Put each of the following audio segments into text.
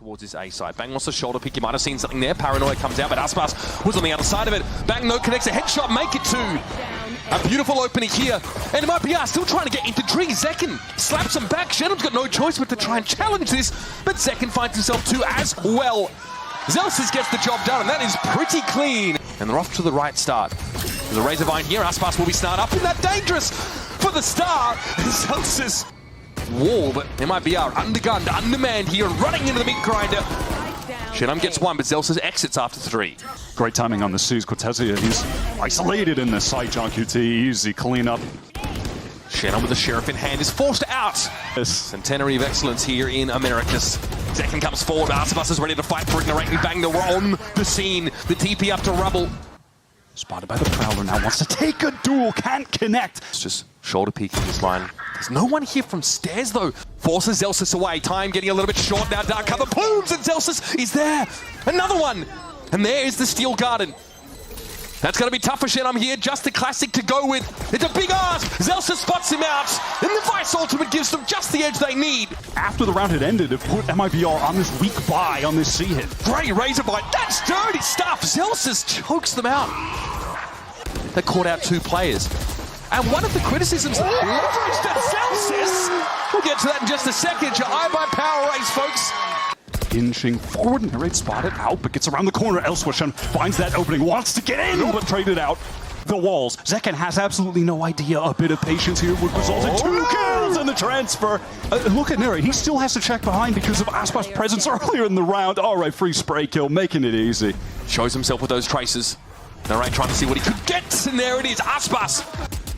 towards his A side. Bang wants the shoulder pick. You might have seen something there. Paranoia comes out, but Aspas was on the other side of it. Bang no connects a headshot, make it two. A beautiful opening here. And MIBR still trying to get into Dree. Zekken slaps him back. Shannon's got no choice but to try and challenge this, but Zekken finds himself two as well. Zelsis gets the job done, and that is pretty clean. And they're off to the right start. There's a Razorvine here. Aspas will be snarled up, and that dangerous for the star. Zelsis wall, but MIBR undergunned, undermanned here, running into the meat grinder. Shannon gets one, but Zelsis exits after three. Great timing on the Suze. Cortezia, he's isolated in the site. John QT, easy cleanup. Shannon with the Sheriff in hand is forced out. Centenary of excellence here in Americas. Zekken comes forward, Aspas is ready to fight for ignorating. Bang, they're on the scene. The TP up to Rubble. Spotted by the Prowler now, wants to take a duel, can't connect. It's just shoulder peeking this line. There's no one here from stairs though. Forces Zelsis away. Time getting a little bit short now. Dark cover plumes and Zelsis is there. Another one. And there is the Steel Garden. That's going to be tough for Shen. I'm here. Just the classic to go with. It's a big ask. Zelsis spots him out. And the Vice Ultimate gives them just the edge they need. After the round had ended, it put MIBR on this weak buy on this C hit. Great Razorvine. That's dirty stuff. Zelsis chokes them out. They caught out two players. And one of the criticisms leveraged at Zelsis. We'll get to that in just a second. Your eye by power race, folks. Inching forward, Narrate spotted out, but gets around the corner elsewhere. Shen finds that opening, wants to get in, but traded out. The walls. Zekken has absolutely no idea. A bit of patience here would result in 2 kills in the transfer. Look at Narrate, he still has to check behind because of Aspas' presence earlier in the round. All right, free spray kill, making it easy. Shows himself with those traces. Narrate trying to see what he could get, and there it is, Aspas.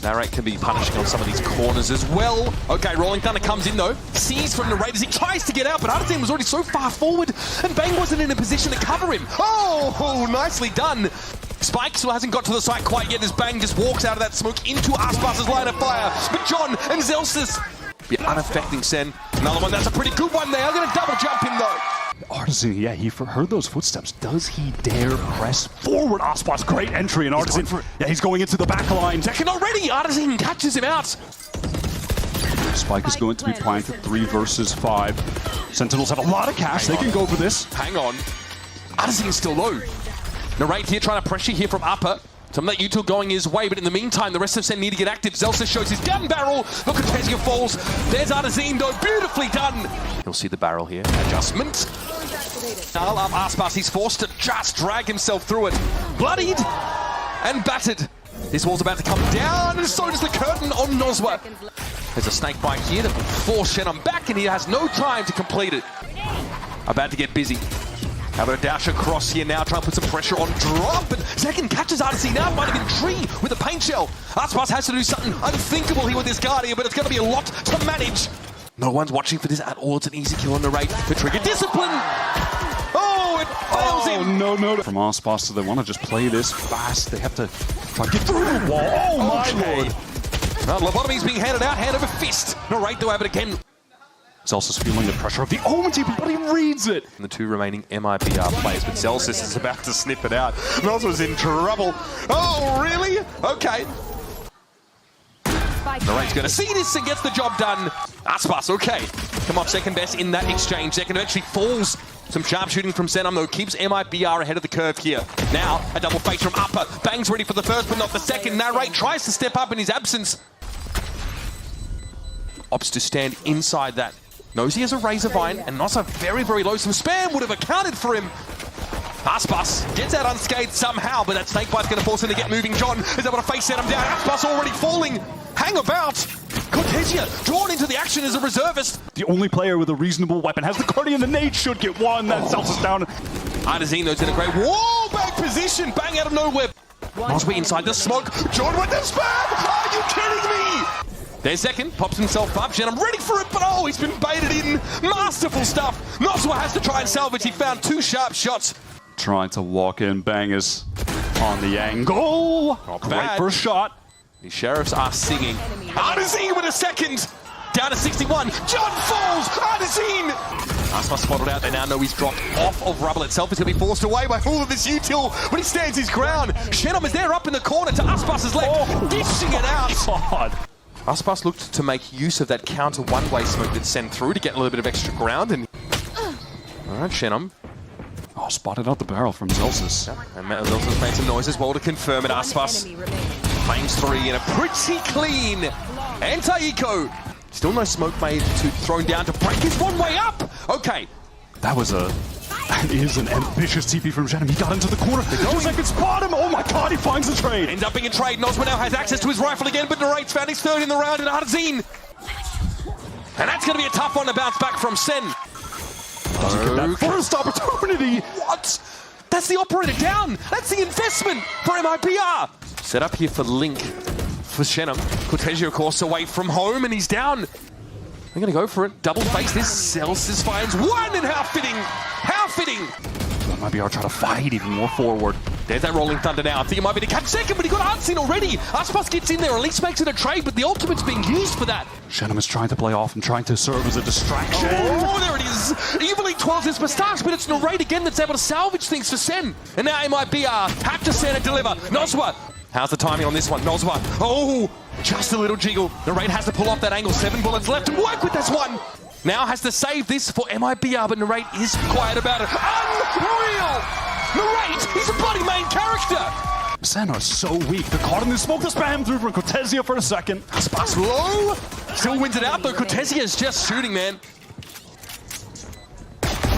Narrate can be punishing on some of these corners as well. Okay, Rolling Thunder comes in though. Sees from Narrate as he tries to get out, but Artisan was already so far forward, and Bang wasn't in a position to cover him. Oh, nicely done. Spike still hasn't got to the site quite yet as Bang just walks out of that smoke into Aspas' line of fire. But John and Zelsis be unaffecting Sen. Another one, that's a pretty good one there. I'm going to double jump him though. Artisan, yeah, he heard those footsteps. Does he dare press forward? Aspas, great entry, and Artisan, yeah, he's going into the back line. Zekken already, Artisan catches him out. Spike is going to be planted 3 versus 5. Sentinels have a lot of cash, they can go for this. Hang on, Artisan's still low. Narrate here trying to pressure here from upper. Some of that util going his way, but in the meantime, the rest of Sen need to get active. Zelsis shows his gun barrel. Look at Tezia falls. There's Artisan though, beautifully done. You'll see the barrel here. Adjustment. Now up Aspas, he's forced to just drag himself through it. Bloodied and battered. This wall's about to come down, and so does the curtain on Nozwa. There's a snake bite here that will force Shannon back, and he has no time to complete it. About to get busy. How about a dash across here now, trying to put some pressure on drop, and Zekken catches Artisan now, might have been Tree with a paint shell. Aspas has to do something unthinkable here with this Guardian, but it's going to be a lot to manage. No one's watching for this at all. It's an easy kill on the rate. The trigger discipline. Oh, it fails him. No. From Aspas, so they want to just play this fast. They have to try to get through the wall. Oh my lord. Well, Lobotomy's being handed out, hand over fist. Narrate though have it again. Zelsis feeling the pressure of the Omen team, but he reads it. And the 2 remaining MIBR players, but Zelsis is about to snip it out. Nozwa's in trouble. Oh, really? Okay. Narrate's going to see this and gets the job done. Aspas, okay. Come off second best in that exchange. Zekken eventually falls. Some sharp shooting from Sentinel though keeps MIBR ahead of the curve here. Now, a double face from upper. Bang's ready for the first, but not the second. Narrate tries to step up in his absence. Opts to stand inside that. Knows he has a Razorvine, and Nossa very, very low. Some spam would have accounted for him. Aspas gets out unscathed somehow, but that snake bite's going to force him to get moving. John is able to face set him down. Aspas already falling. Hang about. Cortezia drawn into the action as a reservist. The only player with a reasonable weapon has the Guardian. The nade should get one. That Zelsis down. Artisan though's in a great wall back position. Bang out of nowhere. Nosby inside the smoke. John with the spam. Are you kidding me? There's Zekken, pops himself up. Shen, I'm ready for it, but oh, he's been baited in. Masterful stuff. Nozwa has to try and salvage. He found 2 sharp shots. Trying to walk in. Bang is on the angle. Great first shot. The Sheriffs are singing. Artisan with a second. Down to 61. John falls. Artisan. Aspas spotted out. They now know he's dropped off of Rubble itself. He's going to be forced away by all of this util, but he stands his ground. Shenom is there up in the corner to Aspas' left. Dishing it out. God. Aspas looked to make use of that counter one-way smoke that sent through to get a little bit of extra ground, and Alright, Shenum. Oh, spotted out the barrel from Zelsis. And Zelsis made some noise as well to confirm it. Aspas claims 3 in a pretty clean anti-eco. Still no smoke made to thrown down to break his one way up. Okay. That is an ambitious TP from Shenum. He got into the corner. Zek can spot him. Oh my god, he finds the trade. Ends up being a trade. Nosma now has access to his rifle again, but Narrate's found his third in the round in Arzine. And that's going to be a tough one to bounce back from Sen. Doesn't get that first opportunity. What? That's the operator down. That's the investment for MIBR. Set up here for Link for Shenum. Cortezio, of course, away from home, and he's down. They're going to go for it. Double face. This Celsius finds one, and how fitting. How fitting. MIBR try to fight even more forward. There's that Rolling Thunder now. I think it might be the catch second, but he got Artsin already. Aspas gets in there, at least makes it a trade, but the ultimate's being used for that. Shenum is trying to play off and trying to serve as a distraction. Oh, there it is. Evilly twirls his moustache, but it's Narrate again that's able to salvage things for Sen. And now MIBR have to send and deliver. Noswa. How's the timing on this one? Noswa. Oh, just a little jiggle. Narrate has to pull off that angle. 7 bullets left and work with this one. Now has to save this for MIBR, but Narrate is quiet about it. Unreal! Narrate, he's a bloody main character! Sen are so weak. They're caught in the smoke. The spam through from Cortezio for a second. Aspas low. Still wins it out though. Cortezio is just shooting, man.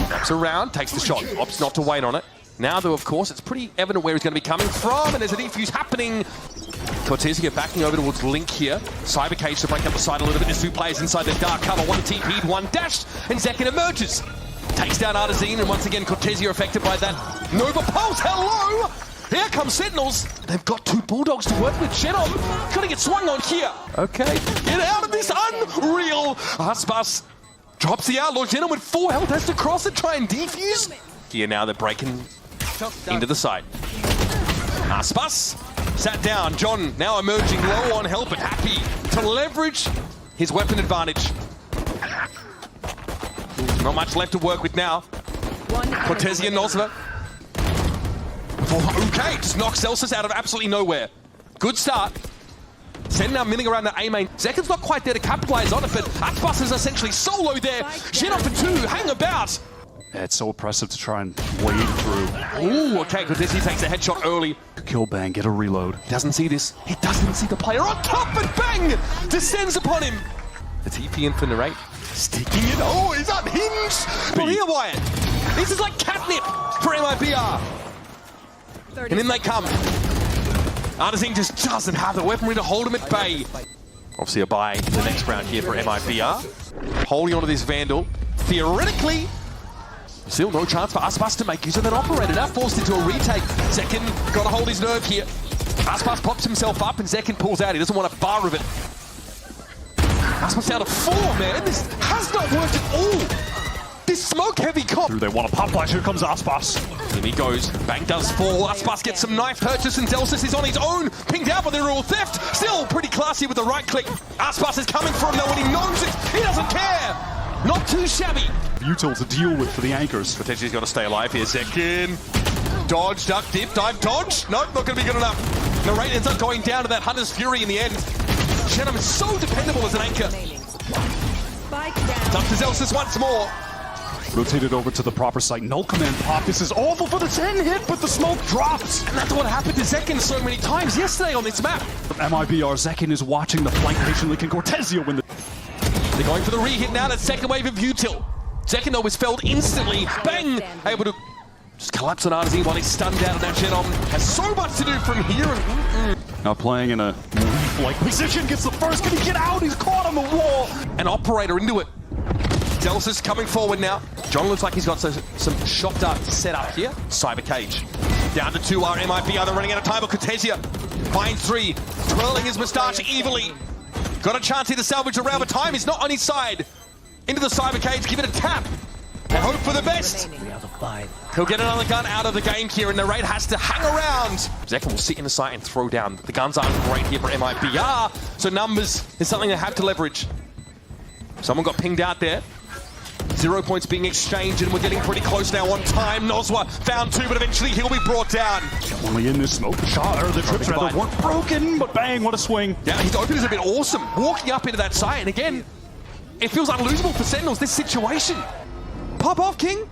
Wraps around, takes the shot. Opts not to wait on it. Now though, of course, it's pretty evident where he's going to be coming from, and there's a defuse happening. Cortezio backing over towards Link here. Cyber Cage to break up the side a little bit. There's 2 players inside their dark cover. One TP'd, one dashed, and Zekin emerges. Takes down Artazine, and once again, Cortezio affected by that Nova Pulse. Hello! Here comes Sentinels. They've got 2 Bulldogs to work with. Shenum gonna get swung on here. Okay, get out of this. Unreal. Aspas drops the Outlaw. Shenum with 4 health has to cross and try and defuse. Here now, they're breaking into the side. Aspas sat down. John now emerging low on health, but happy to leverage his weapon advantage. Not much left to work with now. Cortezio and Nosva. Okay, just knocks Celsius out of absolutely nowhere. Good start. Sen now milling around the A main. Zekin's not quite there to capitalize on it, but Aspas is essentially solo there. Shen for 2, hang about. Yeah, it's so oppressive to try and wade through. Ooh, okay, Cortezio takes a headshot early. Kill bang, get a reload. He doesn't see this. He doesn't see the player on top, and bang! Descends upon him. The TP in for Narrate. Sticking it. Oh, he's unhinged. Well, here, Wyatt. This is like catnip for MIBR. And in they come. Artazine just doesn't have the weaponry to hold him at bay. Obviously a buy the next round here for MIBR. Holding onto this Vandal. Theoretically, still no chance for Aspas to make use of that operator. Now forced into a retake. Zekin got to hold his nerve here. Aspas pops himself up and Zekin pulls out. He doesn't want a bar of it. Aspas down to 4, man. This has not worked at all. This smoke-heavy comp. They want a pop flash. Here comes Aspas. In he goes. Bang does fall. Aspas gets some knife purchase and Zelsis is on his own. Pinged out by the rule theft. Still pretty classy with the right click. Aspas is coming for him though and he knows it. He doesn't care. Not too shabby. Util to deal with for the anchors. Potentially he's got to stay alive here. Zekin. Dodge, duck, dip, dive, dodge. Nope, not going to be good enough. Narrate ends up going down to that Hunter's Fury in the end. Shenum is so dependable as an anchor. Duck to Zelsis once more. Rotated over to the proper site. Null command pop. This is awful for the 10 hit, but the smoke drops. And that's what happened to Zekin so many times yesterday on this map. From MIBR, Zekin is watching the flank patiently. Can Cortezio win the... They're going for the re-hit now. That second wave of Util. Zekin though was felled instantly. Bang! Able to just collapse on Artazine while he's stunned out. And now Shenum has so much to do from here. Now playing in a leaf-like position. Gets the first. Can he get out? He's caught on the wall. An operator into it. Delsis coming forward now. John looks like he's got some shot dart set up here. Cyber Cage. Down to 2 are MIBR. They're running out of time. But Cortezio finds 3. Twirling his moustache evilly. Got a chance here to salvage the round, but time is not on his side. Into the Cyber Cage. Give it a tap. And hope for the best. He'll get another gun out of the game here, and Narrate has to hang around. Zekin will sit in the site and throw down. The guns aren't great here for MIBR. So numbers is something they have to leverage. Someone got pinged out there. 0 points being exchanged, and we're getting pretty close now on time. Noswa found 2, but eventually he'll be brought down. Only in this smoke. The shot, or the trips rather, weren't broken, but bang, what a swing. Yeah, his open has been awesome. Walking up into that site, and again, it feels unlosable for Sentinels, this situation. Pop off, King.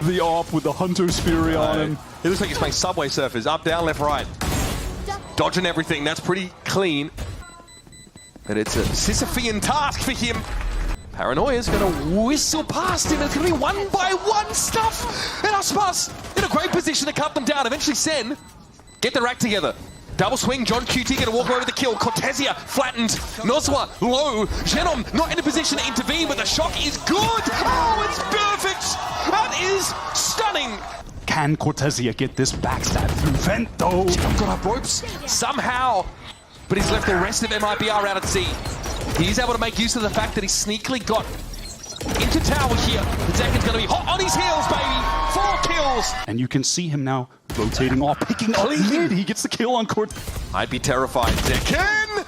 The AWP with the Hunter's Fury on him. It looks like he's playing Subway Surfers. Up, down, left, right. Dodging everything. That's pretty clean. But it's a Sisyphean task for him. Paranoia's going to whistle past him. It's going to be one-by-one stuff. And Aspas in a great position to cut them down. Eventually Sen get their act together. Double swing, John QT going to walk over the kill. Cortesia flattened. Nozwa low. Genom not in a position to intervene, but the shock is good. Oh, it's perfect. That is stunning. Can Cortesia get this backstab through Vent though? Genom got up ropes somehow, but he's left the rest of MIBR out at sea. He's able to make use of the fact that he sneakily got into tower here. Zekin's going to be hot on his heels, baby. 4 kills. And you can see him now rotating off, picking up mid. He gets the kill on Court. I'd be terrified. Zekin!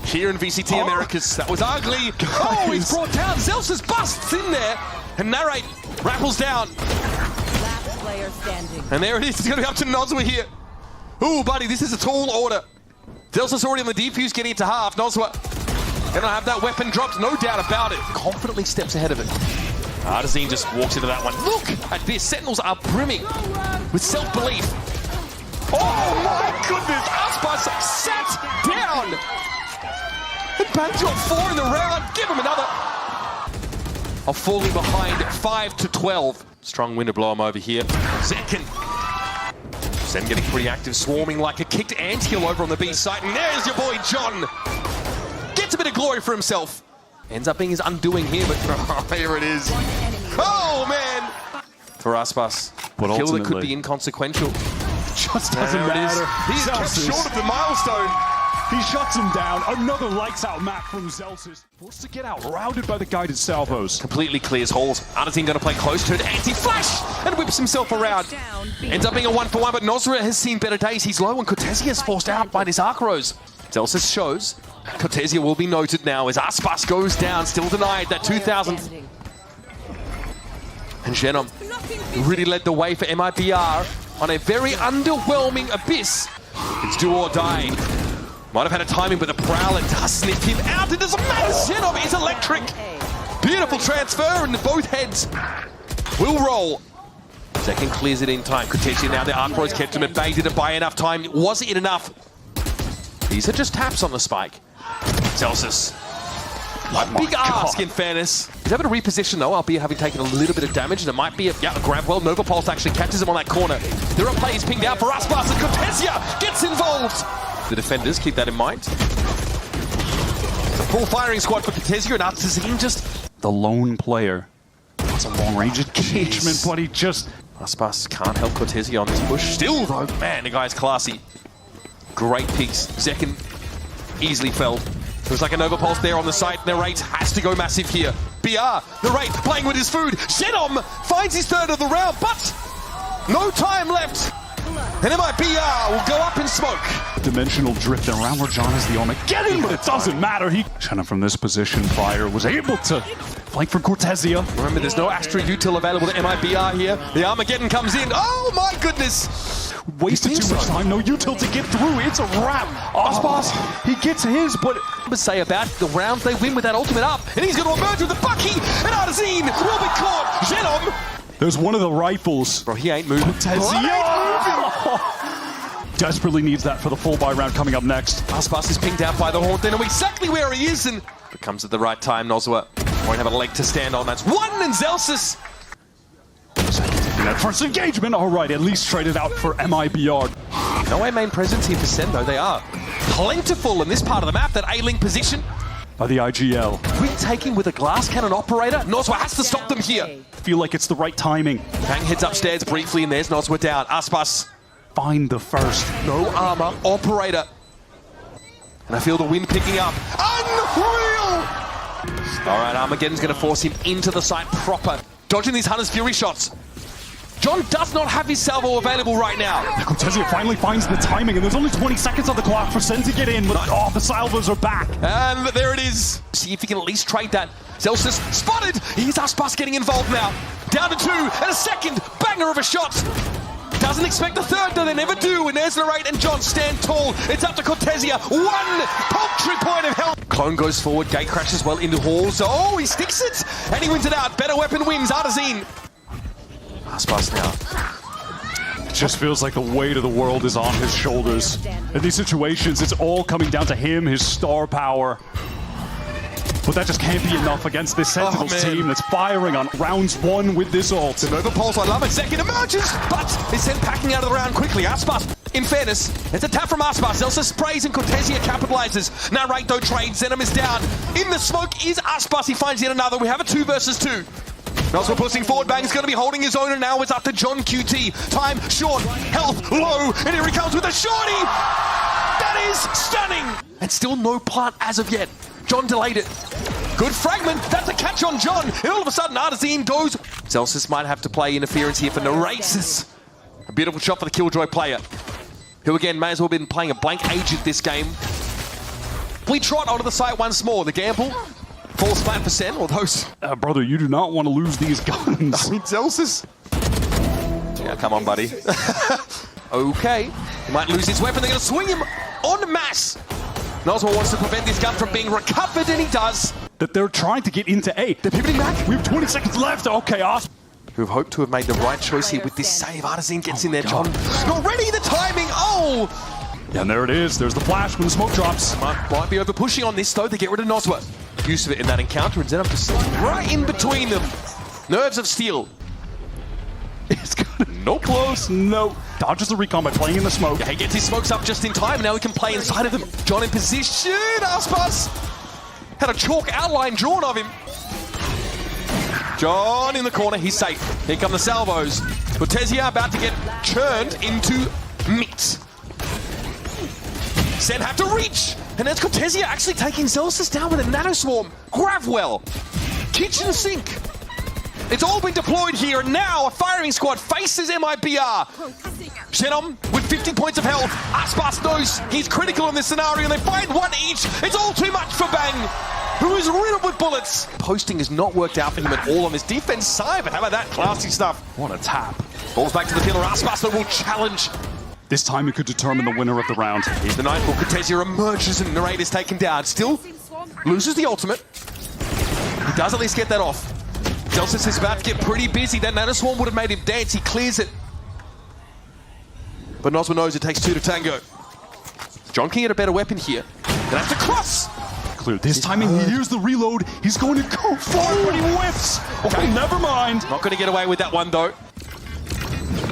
Here in VCT Americas. That was ugly. Oh, he's brought down. Zelsus busts in there. And Narrate rappels down. Last player standing. And there it is. It's going to be up to Nozwa here. Ooh, buddy, this is a tall order. Zelsus already on the defuse, getting it to half. Nozwa gonna have that weapon dropped, no doubt about it. Confidently steps ahead of it. Artazine just walks into that one. Look at this. Sentinels are brimming with self-belief. Oh my goodness! Aspas sat down! And Banjo got 4 in the round. Give him another. Of falling behind 5-12. Strong wind to blow him over here. Zekin. Sen getting pretty active, swarming like a kicked anthill over on the B site. And there's your boy John. Gets a bit of glory for himself. Ends up being his undoing here, but here it is. Oh, man! For Aspas. But A kill that could be inconsequential. Just doesn't matter. He's kept short of the milestone. He shuts him down. Another lights-out map from Zelsus. Forced to get out, routed by the guided salvos. Completely clears holes. Artazine going to play close to it. Anti-flash! And whips himself around. Ends up being a 1-for-1, but Nozra has seen better days. He's low, and Cortesia is forced out by this Arcros. Zelsus shows. Cortesia will be noted now as Aspas goes down, still denied that 2000th. And Genom really led the way for MIBR on a very underwhelming Abyss. It's do or die. Might have had a timing, but the Prowler does sniff him out. It doesn't matter. Genom is electric. Beautiful transfer, and both heads will roll. Second clears it in time. Cortesia now, the Arcros kept him at bay. Did it buy enough time? Was it enough? These are just taps on the spike. Zelsus. A big ask, in fairness. He's able to reposition, though, albeit having taken a little bit of damage, and it might be a grab. Well, Nova Pulse actually catches him on that corner. There are plays pinged out for Aspas, and Cortesia gets involved. The defenders keep that in mind. It's a full firing squad for Cortesia, and Artazine just... The lone player. That's a long-range engagement, but he just... Aspas can't help Cortesia on this push. Still, though, man, the guy's classy. Great picks. Zekin easily felled. Looks like a Nova Pulse there on the site. Narrate has to go massive here. BR, Narrate playing with his food. Genom finds his 3rd of the round, but no time left. And MIBR will go up in smoke. Dimensional drift around where John is the Armageddon, but it doesn't matter. Genom from this position, Fire was able to flank from Cortesia. Remember, there's no Astra util available to MIBR here. The Armageddon comes in. Oh my goodness! Wasted too much time, no util to get through. It's a wrap. Aspas, he gets his, but... Say about the rounds they win with that ultimate up. And he's going to emerge with the Bucky. And Artazine will be caught. Genom. There's one of the rifles. Bro, he ain't moving. Desperately needs that for the full buy round coming up next. Aspas is pinged out by the Haunt. They know exactly where he is. And it comes at the right time. Nozwa won't have a leg to stand on. That's 1, and Zelsus. That first engagement, all right, at least traded out for MIBR. No way main presence here for Sen, though. They are plentiful in this part of the map, that A-Link position. By the IGL. Retaking with a glass cannon operator. Nozwa has to stop them here. Feel like it's the right timing. Bang heads upstairs briefly, and there's Nozwa down. Aspas. Find the first. No armor. Operator. And I feel the wind picking up. Unreal! All right, Armageddon's going to force him into the site proper. Dodging these Hunter's Fury shots. John does not have his salvo available right now. Cortesia finally finds the timing, and there's only 20 seconds on the clock for Sen to get in, but the salvos are back. And there it is. See if he can at least trade that. Zelsus spotted. Here's Aspas getting involved now. Down to 2, and a second banger of a shot. Doesn't expect the 3rd, though they never do. And there's Narrate and John stand tall. It's up to Cortesia. 1 paltry point of health. Clone goes forward. Gate crashes well into halls. Oh, he sticks it. And he wins it out. Better weapon wins. Artazine. Aspas now. It just feels like the weight of the world is on his shoulders. In these situations, it's all coming down to him, his star power. But that just can't be enough against this Sentinels team that's firing on rounds 1 with this ult. The Nova Pulse, I love it. Second emerges, but is sent packing out of the round quickly. Aspas, in fairness, it's a tap from Aspas. Zelsa sprays and Cortesia capitalizes. Narrate though trades, Zenom is down. In the smoke is Aspas, he finds yet another. We have a 2 versus 2. Noswa pushing forward, Bang's going to be holding his own, and now it's up to John QT. Time short, health low, and here he comes with a shorty! That is stunning! And still no plant as of yet. John delayed it. Good fragment, that's a catch on John, and all of a sudden Artazine goes. Zelsis might have to play interference here for Naraces. A beautiful shot for the Killjoy player, who again may as well have been playing a blank agent this game. We trot onto the site once more. The gamble falls flat for Sen, or those. Brother, you do not want to lose these guns. I mean, Zelsis. Yeah, come on, buddy. Okay, he might lose his weapon. They're going to swing him en masse. Noswa wants to prevent this gun from being recovered, and he does. That they're trying to get into A. They're pivoting back. We have 20 seconds left. Okay, awesome. Who've hoped to have made the right choice here with this save. Artazine gets in there, John. Not ready, the timing. Oh! And there it is. There's the flash when the smoke drops. Might be over pushing on this though to get rid of Noswa. Use of it in that encounter, and Zenom just right in between them. Nerves of steel. It's got no close. No. Dodges the recon by playing in the smoke. Yeah, he gets his smokes up just in time. Now he can play inside of them. John in position. Aspas had a chalk outline drawn of him. John in the corner. He's safe. Here come the salvos. Cortesia about to get churned into meat. Sen have to reach. And there's Cortesia actually taking Zelsis down with a nano swarm. Gravwell. Kitchen sink. It's all been deployed here, and now a firing squad faces MIBR. Shenom with 50 points of health. Aspas knows he's critical in this scenario, and they find one each. It's all too much for Bang, who is riddled with bullets. Posting has not worked out for him at all on this defense side, but how about that classy stuff? What a tap. Balls back to the pillar. Aspas though will challenge. This time he could determine the winner of the round. Here's the Nightfall. Cortesia emerges, and Narrate is taken down. Still loses the ultimate. He does at least get that off. Zelsis is about to get pretty busy. That Nanoswarm would have made him dance. He clears it. But Noswa knows it takes 2 to tango. John can get a better weapon here. Gonna have to cross. Clear. This timing, he used the reload. He's going to go for it, but he whiffs. Okay, never mind. Not going to get away with that one, though.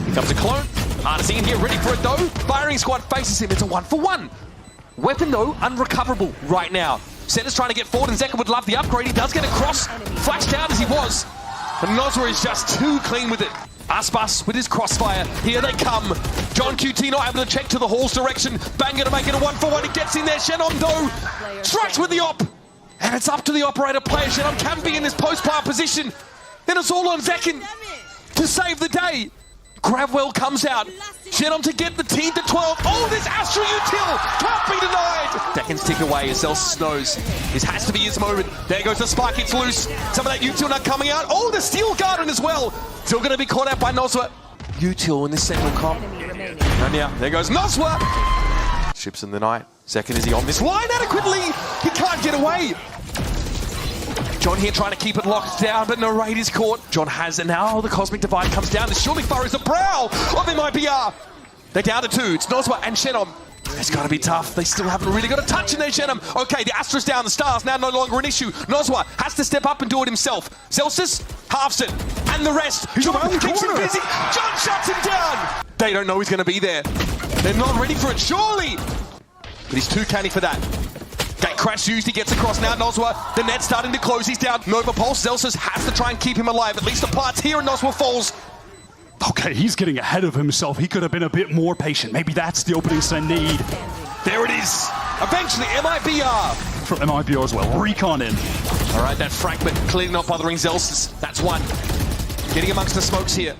Here comes a clone. Artazine here, ready for it, though. Firing squad faces him. It's a 1-for-1. Weapon, though, unrecoverable right now. Sen's trying to get forward, and Zeka would love the upgrade. He does get a cross, flashed out as he was. But Noswa is just too clean with it. Aspas with his crossfire. Here they come. John QT not able to check to the hall's direction. Bang gonna make it a 1-for-1. He gets in there. Shenom though strikes with the op. And it's up to the operator player. Shenom can be in this post-plant position. Then it's all on Zekin to save the day. Gravwell comes out. Shenom to get the team to 12. Oh, this Astra Util can't be denied. Seconds tick away as Zelsis knows this has to be his moment. There goes the spike, it's loose. Some of that Util not coming out. Oh, the Steel Garden as well. Still going to be caught out by Noswa. Util in this Sentinel comp. And yeah, there goes Noswa. Ships in the night. Second, is he on this line adequately? He can't get away. John here trying to keep it locked down, but Narrate is caught. John has, and now the Cosmic Divide comes down. This surely furrows the brow of MIBR. They're down to 2. It's Noswa and Shenom. It's got to be tough. They still haven't really got a touch in there, Shenom. Okay, the Astra's down. The Stars now no longer an issue. Noswa has to step up and do it himself. Zelsis halves it. And the rest. John keeps him busy. John shuts him down. They don't know he's going to be there. They're not ready for it, surely. But he's too canny for that. Gate crash used, he gets across now, Noswa. The net's starting to close, he's down. Nova Pulse, Zelsis has to try and keep him alive. At least the plant's here and Noswa falls. Okay, he's getting ahead of himself. He could have been a bit more patient. Maybe that's the opening Sen need. There it is. Eventually, MIBR. For MIBR as well, recon in. All right, that fragment clearly not bothering Zelsis. That's one. Getting amongst the smokes here.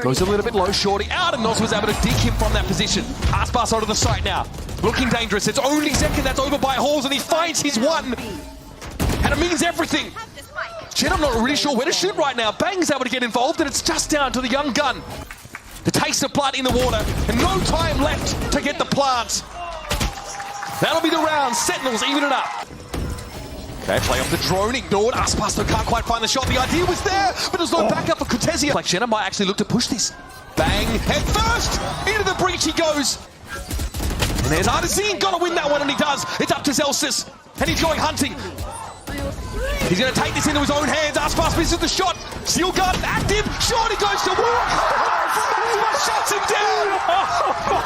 Goes a little bit low, shorty out, and Noswa's able to dig him from that position. Aspas onto the site now. Looking dangerous. It's only Zekin that's over by Halls, and he finds his one. And it means everything. Jen, I'm not really sure where to shoot right now. Bang's able to get involved, and it's just down to the young gun. The taste of blood in the water, and no time left to get the plant. That'll be the round. Sentinels even it up. Okay, play off the drone, ignored. Aspas can't quite find the shot. The idea was there, but there's no backup for Cortezia. Like Shannon might actually look to push this. Bang, head first! Into the breach he goes. And there's Artizine, gotta win that one, and he does. It's up to Zelsis, and he's going hunting. He's gonna take this into his own hands. Aspas misses the shot. Steel gun active. Shot, he goes to walk. Shuts him down.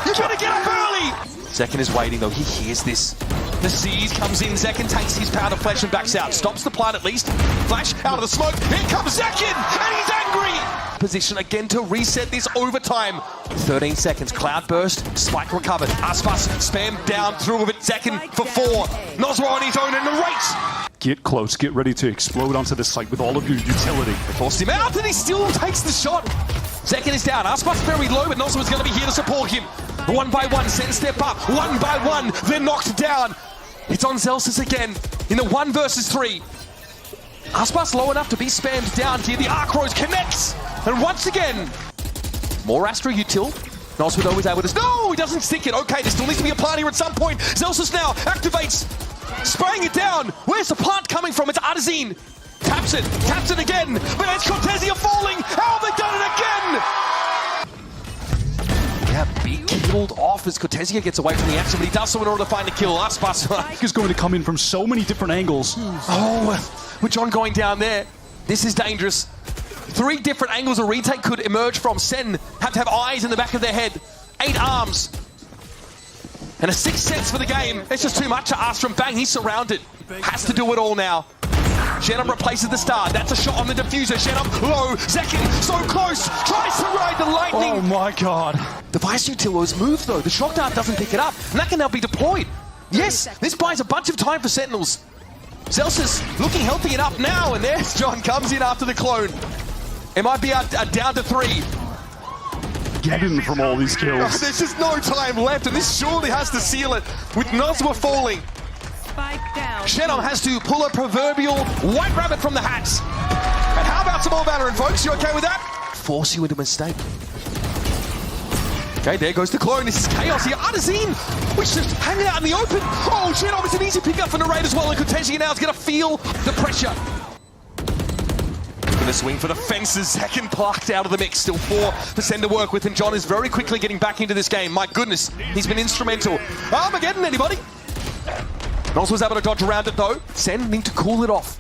You better get up early. Zekin is waiting though. He hears this. The Seas comes in. Zekin takes his powder flash and backs out. Stops the plant at least. Flash out of the smoke. Here comes Zekin, and he's angry. Position again to reset this overtime. 13 seconds. Cloud burst. Spike recovered. Aspas spam down through with it. Zekin for 4. Nozwa on his own and narrates. Get close, get ready to explode onto the site with all of your utility. They forced him out and he still takes the shot. Zekin is down. Aspas very low, but Nozwa is going to be here to support him. One by one, Sen step up. One by one, they're knocked down. It's on Zelsis again in the 1 versus 3. Aspas low enough to be spammed down here. The Arc Rose connects. And once again, more Astra util. Nozwa though is able to... No, he doesn't stick it. Okay, there still needs to be a plant here at some point. Zelsis now activates. Spraying it down. Where's the plant coming from? It's Artizine. Taps it again. But it's Cortezia falling. How have they done it again? Yeah, beat killed off as Cortezia gets away from the action, but he does so in order to find the kill. Aspas is going to come in from so many different angles. Oh, with John going down there. This is dangerous. 3 different angles a retake could emerge from. Sen have to have eyes in the back of their head. 8 arms. And a 6th sense for the game. It's just too much to ask from Bang. He's surrounded. Has to do it all now. Shannon replaces the star. That's a shot on the diffuser. Shannon low. Zekin so close. Tries to ride the lightning. Oh my god. The Vice Utilo's move though. The shock dart doesn't pick it up. And that can now be deployed. Yes, this buys a bunch of time for Sentinels. Zelsis looking healthy enough now. And there's John comes in after the clone. MIBR down to 3. Getting from all these kills. There's just no time left, and this surely has to seal it with Nozwa falling. Shannon has to pull a proverbial white rabbit from the hat. And how about some more Valorant, folks? You okay with that? Force you into a mistake. Okay, there goes the clone. This is chaos here. Artizine, which is just hanging out in the open. Oh, Shannon, it's an easy pickup for Narrate as well, and Cortezia now is going to feel the pressure. Gonna swing for the fences. Second parked out of the mix. Still 4 to send to work with, and John is very quickly getting back into this game. My goodness, he's been instrumental. Armageddon, anybody? Nos was able to dodge around it though. Sen need to cool it off.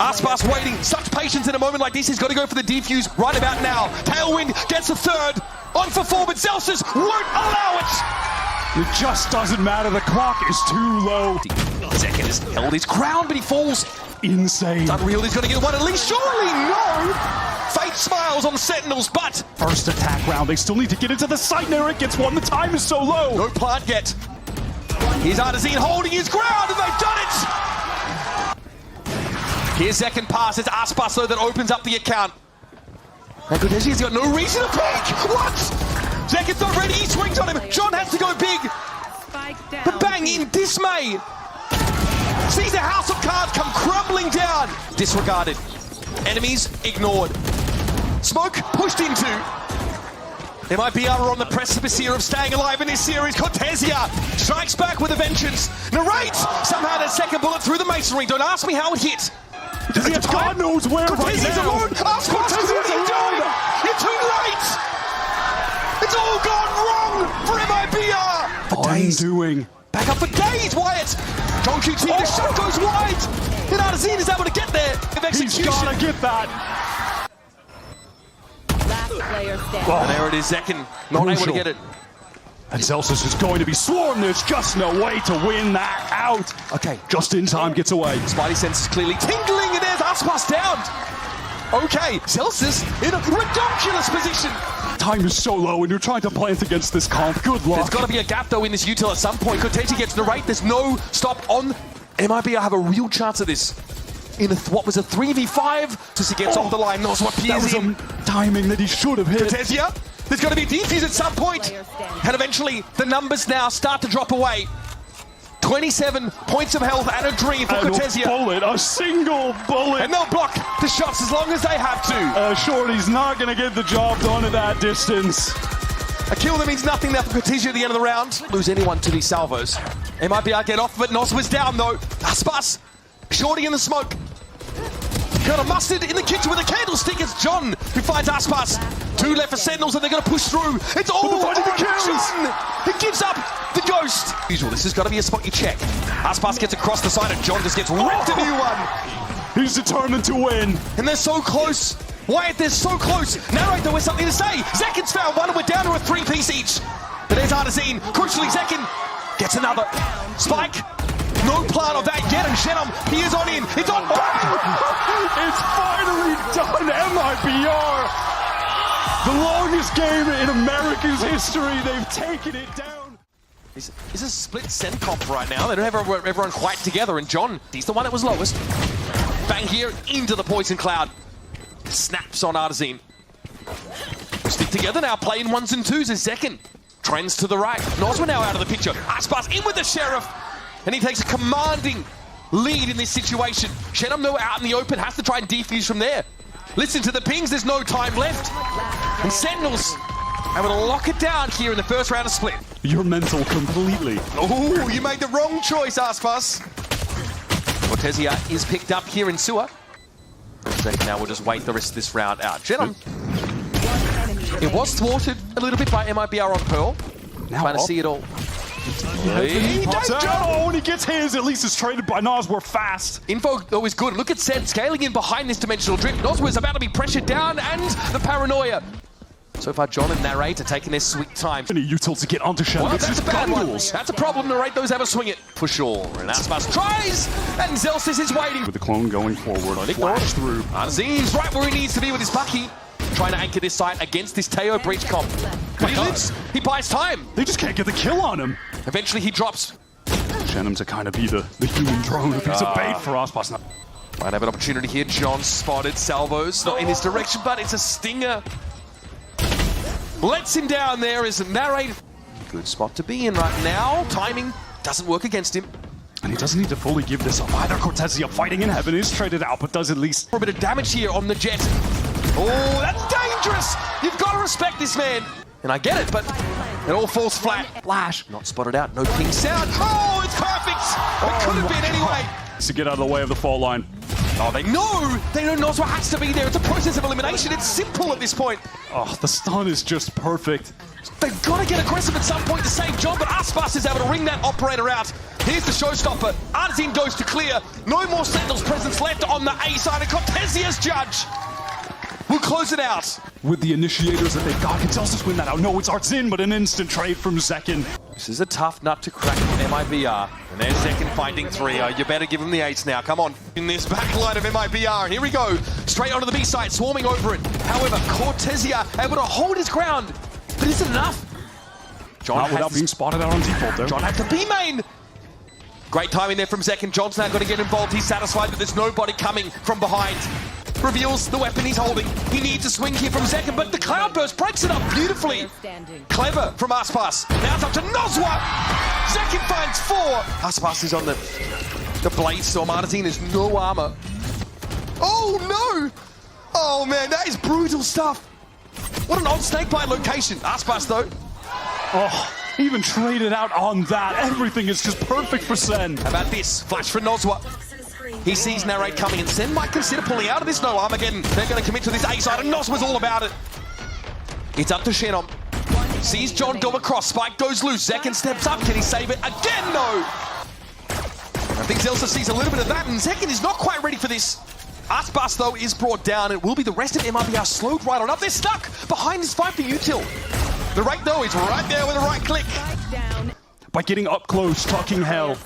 Aspas waiting. Such patience in a moment like this. He's got to go for the defuse right about now. Tailwind gets a 3rd. On for 4, but Zelsis won't allow it. It just doesn't matter. The clock is too low. Zekin has held his ground, but he falls. Insane. It's unreal. He's going to get one at least. Surely no. Fate smiles on Sentinels, but first attack round. They still need to get into the site. Narrate gets one. The time is so low. No plant yet. Here's Artizine holding his ground, and they've done it. Here's second pass. It's Aspas though that opens up the account. And Cortezia's got no reason to pick. What? Zekin's not ready. He swings on him. John has to go big. But Bang in dismay. Sees the house of cards come crumbling down. Disregarded. Enemies ignored. Smoke pushed into. MIBR are on the precipice here of staying alive in this series. Cortezia strikes back with a vengeance. Narrate somehow that second bullet through the masonry. Don't ask me how it hit. God knows where Cortezia's right now. alone. Aspas, what are you doing? You're too late. It's all gone wrong for MIBR. For days. Undoing. Back up for days, Wyatt. John QT, the shot goes wide. And Artizine is able to get there. He's gotta get that. Last player standing. And there it is, Zekin. Not able to get it. And Zelsis is going to be swarmed. There's just no way to win that out. Okay. Just in time gets away. Spidey sense is clearly tingling, and there's Aspas down. Okay, Zelsis in a ridiculous position. Time is so low, and you're trying to plant against this comp. Good luck. There's got to be a gap, though, in this util at some point. Cortezia gets the rate. There's no stop on. MIBR have a real chance of this. In what was a 3v5, as he gets off the line. Nozwa peers him. Timing that he should have hit. Cortezia, there's going to be a defuse at some point. And eventually, the numbers now start to drop away. 27 points of health and a dream for Cortezia. A single bullet. And they'll block the shots as long as they have to. Shorty's not going to get the job done at that distance. A kill that means nothing there for Cortezia at the end of the round. Lose anyone to these salvos. MIBR get off of it. Nozwa's down though. Aspas Shorty in the smoke. Got a mustard in the kitchen with a candlestick. It's John who finds Aspas. 2 left for Sentinels and they're going to push through. It's all on John. He gives up the ghost. Usual, this has got to be a spot you check. Aspas gets across the side and John just gets ripped a new one. He's determined to win. And they're so close. Wyatt, they're so close. Narrate though with something to say. Zekin's found one and we're down to a 3-piece each. But there's Artazine. Crucially, Zekin gets another. Spike. No plan of that yet, and Shenum, he is on in. It's on. It's finally done, MIBR. The longest game in America's history. They've taken it down. It's a split Sen comp right now. They don't have everyone quite together, and John, he's the one that was lowest. Bang here into the poison cloud. Snaps on Artazine. Stick together now, playing 1s and 2s as Zekin. Trends to the right. Noswa now out of the picture. Aspas in with the Sheriff. And he takes a commanding lead in this situation. Shenum, though, out in the open, has to try and defuse from there. Listen to the pings, there's no time left. And Sentinels able to lock it down here in the first round of split. You're mental completely. Oh, you made the wrong choice, Aspas. Cortesia is picked up here in Sewer. Now we'll just wait the rest of this round out. Shenum. It was thwarted a little bit by MIBR on Pearl. Now trying to see it all. He pops out. Oh, and he gets his. At least it's traded by Nas. We're fast. Info though is good. Look at Sen scaling in behind this dimensional drift. Noswa is about to be pressured down, and the paranoia. So far, John and Narrate are taking their sweet time. Any util to get onto Shenum. Well, It's that's a his bad one. bundles. That's a problem. Narrate those have a swing it for sure. And Aspas tries, and Zelsis is waiting. With the clone going forward, flash through. Artazine's right where he needs to be with his Bucky. Trying to anchor this site against this Teo breach comp. But he lives. He buys time. They just can't get the kill on him. Eventually, he drops. Shenum to kind of be the human drone, a piece of bait for Aspas. Might have an opportunity here. John spotted salvos, not in his direction, but it's a stinger. Lets him down there as Narrate. Good spot to be in right now. Timing doesn't work against him. And he doesn't need to fully give this up either. Cortesia fighting in heaven is traded out, but does at least For a bit of damage here on the jet. Oh, that's dangerous! You've got to respect this man. And I get it, but it all falls flat. flash. Not spotted out, no ping sound. Oh, it's perfect! It could have been anyway. To get out of the way of the fault line. Oh, they know Noswa has to be there. It's a process of elimination. It's simple at this point. Oh, the stun is just perfect. They've got to get aggressive at some point to save John, but Aspas is able to ring that operator out. Here's the showstopper. Artazine goes to clear. No more Sentinels presence left on the A side, and Cortesia's judge will close it out. With the initiators that they've got, can Celsius win that out? No, it's Artzin, but an instant trade from Zekin. This is a tough nut to crack with MIBR. And there's Zekin finding 3. You better give him the 8s now. Come on. In this backline of MIBR. Here we go. Straight onto the B side, swarming over it. However, Cortesia able to hold his ground. But is it enough? John Not without being spotted out on default there. John had the B main. Great timing there from Zekin. John's now going to get involved. He's satisfied that there's nobody coming from behind. Reveals the weapon he's holding. He needs a swing here from Zekin, but the Cloudburst breaks it up beautifully. Clever from Aspas. Now it's up to Noswa. Zekin finds 4. Aspas is on the blade storm. Artazine has no armor. Oh no! Oh man, that is brutal stuff. What an odd snakebite location. Aspas though. Oh, even traded out on that. Everything is just perfect for Sen. How about this? Flash for Noswa. He sees Narrate coming, and Sen might consider pulling out of this no Armageddon. They're going to commit to this A side, and Noswa's all about it. It's up to Shenum. Sees John go across. Spike goes loose. Zekin steps up. Can he save it? Again, no! I think Zelsa sees a little bit of that, and Zekin is not quite ready for this. Aspas, though, is brought down. It will be the rest of MIBR slowed right on up. They're stuck behind this fight for util. The rate, though, is right there with a right click. By getting up close, talking hell.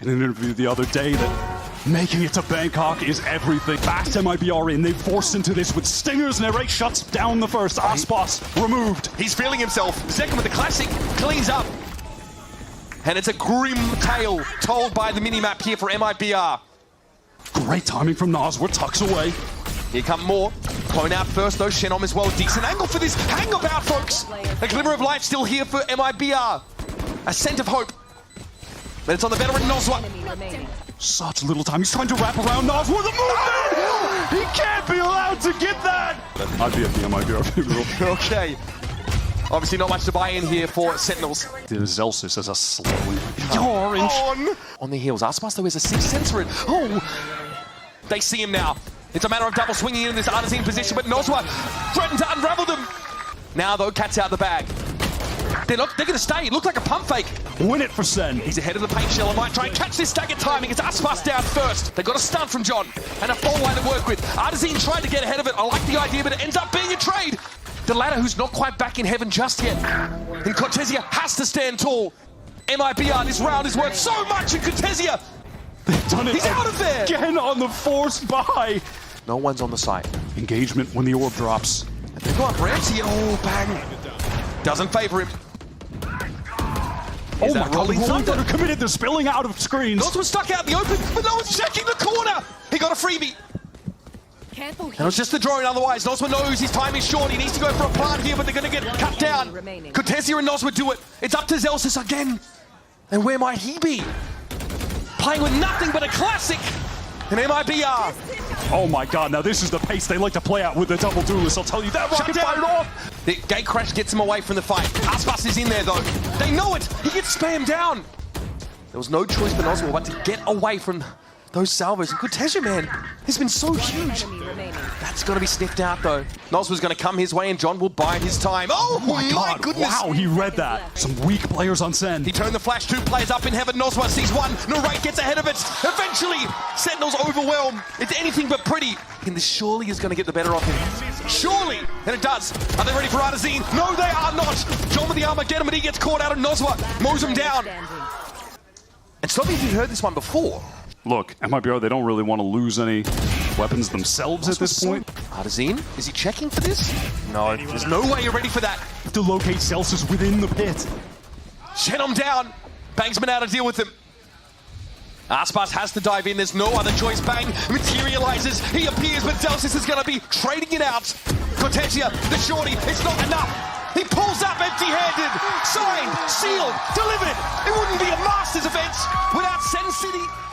In an interview the other day that making it to Bangkok is everything. Fast MIBR in, they forced into this with stingers. Narrate shuts down the first. Aspas removed. He's feeling himself. Zekin with the classic, cleans up. And it's a grim tale told by the minimap here for MIBR. Great timing from Noswa, tucks away. Here come more. Clone out first though, Shenum as well. Decent angle for this. Hang about, folks. A glimmer of life still here for MIBR. A scent of hope. But it's on the veteran Noswa. Such little time. He's trying to wrap around Noswa. The movement! He can't be allowed to get that! I'd be at the MIBR. Okay. Obviously not much to buy in here for Sentinels. Zelsis as a slow Orange. On the heels. Aspas, though, has a 6th sensor in. Oh! They see him now. It's a matter of double swinging in this Artesian position, but Nozwa threatened to unravel them. Now, though, cat's out the bag. They're going to stay. It looked like a pump fake. Win it for Sen. He's ahead of the paint shell and might try and catch this stagger timing. It's Aspas down first. They got a stun from John and a full line to work with. Artesian tried to get ahead of it. I like the idea, but it ends up being a trade. The ladder, who's not quite back in heaven just yet. And Cortesia has to stand tall. MIBR, this round is worth so much, and Cortesia, They've done it. He's out of there! Again on the forced buy. no one's on the site. Engagement when the orb drops. They've got Ramsey. Oh, bang. Doesn't favor him. Oh Is my that god, Rolling Thunder? Thunder committed to spilling out of screens. Those were stuck out in the open, but no one's checking the corner. He got a freebie. Careful And it was just the drone otherwise. Nosma knows his time is short. He needs to go for a plant here, but they're going to get cut down. Cortesia and Nosma do it. It's up to Zelsis again. And where might he be? Playing with nothing but a classic. And MIBR. Oh my god, now this is the pace they like to play out with the double duelist. I'll tell you that. Rocket down. fired off. The gate crash gets him away from the fight. Aspas is in there though. They know it. He gets spammed down. There was no choice for Nosma but to get away from those salvos. And Cortesia, man, has been so huge. enemy remaining. That's going to be sniffed out though. Nosma's going to come his way and John will bide his time. Oh my God, goodness. wow, he read that. Some weak players on Sen. He turned the flash, 2 players up in heaven. Nosma sees one. Narrate gets ahead of it. Eventually, Sentinels overwhelmed. It's anything but pretty. And this surely is going to get the better of him. Surely. And it does. Are they ready for Artesian? No, they are not. John with the armor, get him, but he gets caught out of Nosma. Mows him down. Standing. And some of you heard this one before. Look, MIBR, they don't really want to lose any weapons themselves at this point. Artesian, is he checking for this? No, there's no way you're ready for that. To locate Celsius within the pit. Shed him down. Bang's been out to deal with him. Aspas has to dive in. There's no other choice. Bang materializes. He appears, but Celsius is going to be trading it out. Cortesia, the shorty, it's not enough. He pulls up empty-handed. Signed, sealed, delivered. It wouldn't be a Masters event without Sen City.